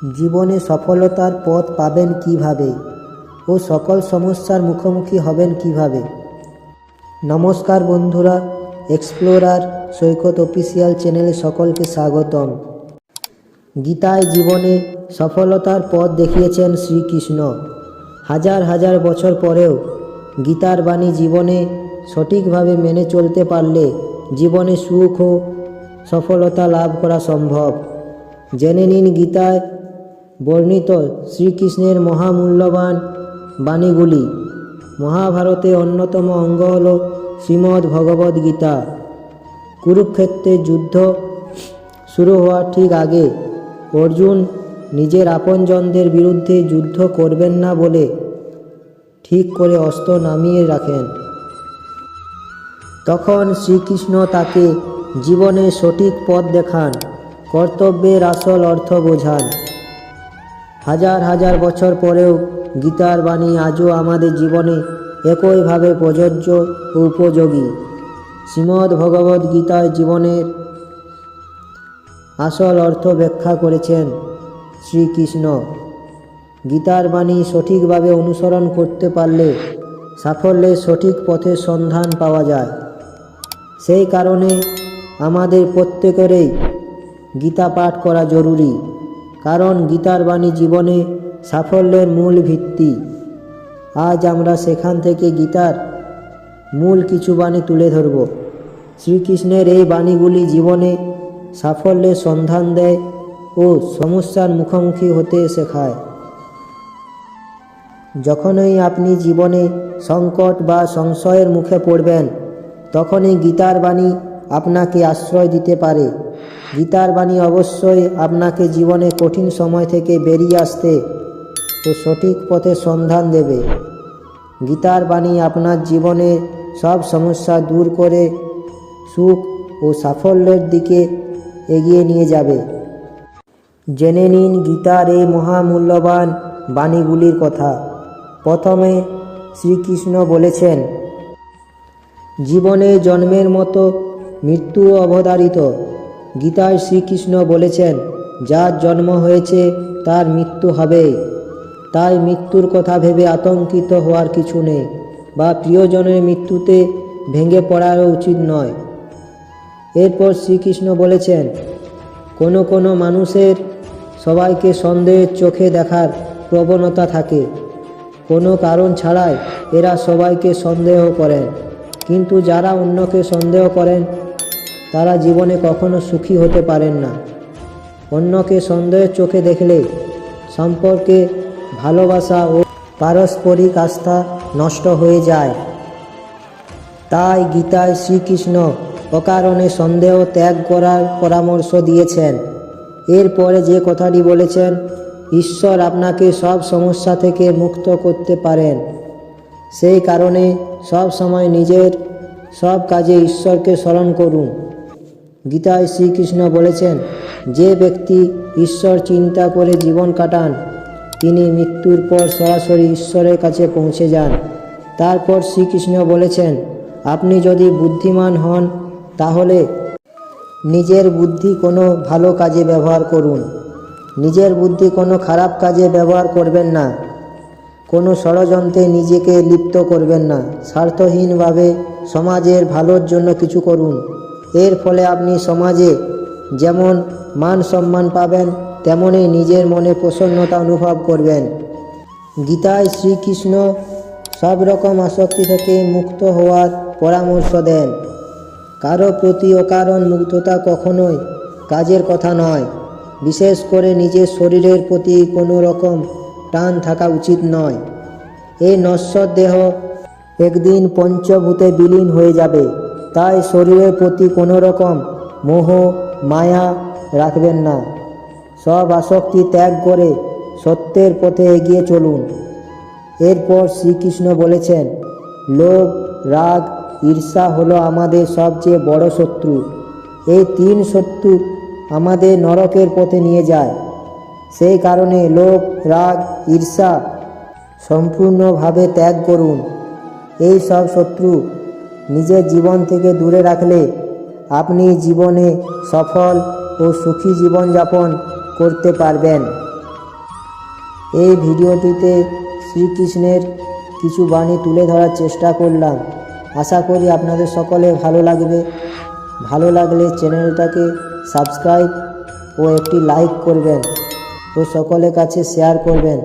জীবনে সফলতার পথ পাবেন কিভাবে ও সকল সমস্যার মুখোমুখি হবেন কিভাবে। নমস্কার বন্ধুরা, এক্সপ্লোরার সৈকত অফিসিয়াল চ্যানেলে সকলকে স্বাগতম। গীতায় জীবনে সফলতার পথ দেখিয়েছেন শ্রীকৃষ্ণ। হাজার হাজার বছর পরেও গীতার বাণী জীবনে সঠিকভাবে মেনে চলতে পারলে জীবনে সুখ ও সফলতা লাভ করা সম্ভব। জেনে নিন গীতায় বর্ণিত শ্রীকৃষ্ণের মহামূল্যবান বাণীগুলি। মহাভারতের অন্যতম অঙ্গ হল শ্রীমদ্ ভগবদ্ গীতা। কুরুক্ষেত্রের যুদ্ধ শুরু হওয়ার ঠিক আগে অর্জুন নিজের আপনজনদের বিরুদ্ধে যুদ্ধ করবেন না বলে ঠিক করে অস্ত্র নামিয়ে রাখেন। তখন শ্রীকৃষ্ণ তাকে জীবনের সঠিক পথ দেখান, কর্তব্যের আসল অর্থ বোঝান। হাজার হাজার বছর পরেও গীতার বাণী আজও আমাদের জীবনে একইভাবে প্রযোজ্য ও উপযোগী। শ্রীমদ্ ভগবদ্ গীতায় জীবনের আসল অর্থ ব্যাখ্যা করেছেন শ্রীকৃষ্ণ। গীতার বাণী সঠিকভাবে অনুসরণ করতে পারলে সাফল্যের সঠিক পথের সন্ধান পাওয়া যায়। সেই কারণে আমাদের প্রত্যেকেরই গীতা পাঠ করা জরুরি, কারণ গীতার বাণী জীবনে সাফল্যের মূল ভিত্তি। আজ আমরা সেখান থেকে গীতার মূল কিছু বাণী তুলে ধরব। শ্রীকৃষ্ণের এই বাণীগুলি জীবনে সাফল্যের সন্ধান দেয় ও সমস্যার মুখোমুখি হতে শেখায়। যখনই আপনি জীবনে সংকট বা সংশয়ের মুখে পড়বেন, তখনই গীতার বাণী আপনাকে আশ্রয় দিতে পারে। গীতার বাণী অবশ্যই আপনাকে জীবনে কঠিন সময় থেকে বেরিয়ে আসতে ও সঠিক পথের সন্ধান দেবে। গীতার বাণী আপনার জীবনে সব সমস্যা দূর করে সুখ ও সাফল্যের দিকে এগিয়ে নিয়ে যাবে। জেনে নিন গীতার এই মহামূল্যবান বাণীগুলির কথা। প্রথমে শ্রীকৃষ্ণ বলেছেন, জীবনে জন্মের মতো মৃত্যু অবধারিত। গীতায় শ্রীকৃষ্ণ বলেছেন, যার জন্ম হয়েছে তার মৃত্যু হবেই। তাই মৃত্যুর কথা ভেবে আতঙ্কিত হওয়ার কিছু নেই, বা প্রিয়জনের মৃত্যুতে ভেঙে পড়ারও উচিত নয়। এরপর শ্রীকৃষ্ণ বলেছেন, কোনো মানুষের সবাইকে সন্দেহের চোখে দেখার প্রবণতা থাকে। কোনো কারণ ছাড়াই এরা সবাইকে সন্দেহ করেন, কিন্তু যারা অন্যকে সন্দেহ করেন তারা জীবনে কখনো সুখী হতে পারেন না। অন্যকে সন্দেহের চোখে দেখলে সম্পর্কে ভালোবাসা ও পারস্পরিক আস্থা নষ্ট হয়ে যায়। তাই গীতায় শ্রীকৃষ্ণ অকারণে সন্দেহ ত্যাগ করার পরামর্শ দিয়েছেন। এরপরে যে কথাটি বলেছেন, ঈশ্বর আপনাকে সব সমস্যা থেকে মুক্ত করতে পারেন। সেই কারণে সব সময় নিজের সব কাজে ঈশ্বরকে স্মরণ করুন। গীতায় শ্রীকৃষ্ণ বলেছেন, যে ব্যক্তি ঈশ্বর চিন্তা করে জীবন কাটান তিনি মৃত্যুর পর সরাসরি ঈশ্বরের কাছে পৌঁছে যান। তারপর শ্রীকৃষ্ণ বলেছেন, আপনি যদি বুদ্ধিমান হন তাহলে নিজের বুদ্ধি কোনো ভালো কাজে ব্যবহার করুন। নিজের বুদ্ধি কোনো খারাপ কাজে ব্যবহার করবেন না। কোনো ষড়যন্ত্রে নিজেকে লিপ্ত করবেন না। স্বার্থহীনভাবে সমাজের ভালোর জন্য কিছু করুন। এর ফলে আপনি সমাজে যেমন মান সম্মান পাবেন, তেমনই নিজের মনে প্রসন্নতা অনুভব করবেন। গীতায় শ্রীকৃষ্ণ সব রকম আসক্তি থেকে মুক্ত হওয়ার পরামর্শ দেন। কারো প্রতি অকারণ মুগ্ধতা কখনোই কাজের কথা নয়। বিশেষ করে নিজের শরীরের প্রতি কোনো রকম টান থাকা উচিত নয়। এই নশ্বর দেহ একদিন পঞ্চভূতে বিলীন হয়ে যাবে। তাই শরীরের প্রতি কোনো রকম মোহ মায়া রাখবেন না। সব আসক্তি ত্যাগ করে সত্যের পথে এগিয়ে চলুন। এরপর শ্রীকৃষ্ণ বলেছেন, লোভ, রাগ, ঈর্ষা হলো আমাদের সবচেয়ে বড় শত্রু। এই তিন শত্রু আমাদের নরকের পথে নিয়ে যায়। সেই কারণে লোভ, রাগ, ঈর্ষা সম্পূর্ণভাবে ত্যাগ করুন। এই সব শত্রু নিজের জীবন থেকে দূরে রাখলে আপনি জীবনে সফল ও সুখী জীবনযাপন করতে পারবেন। এই ভিডিওটিতে শ্রীকৃষ্ণের কিছু বাণী তুলে ধরার চেষ্টা করলাম। আশা করি আপনাদের সকলে ভালো লাগবে। ভালো লাগলে চ্যানেলটাকে সাবস্ক্রাইব ও একটি লাইক করবেন ও সকলের কাছে শেয়ার করবেন।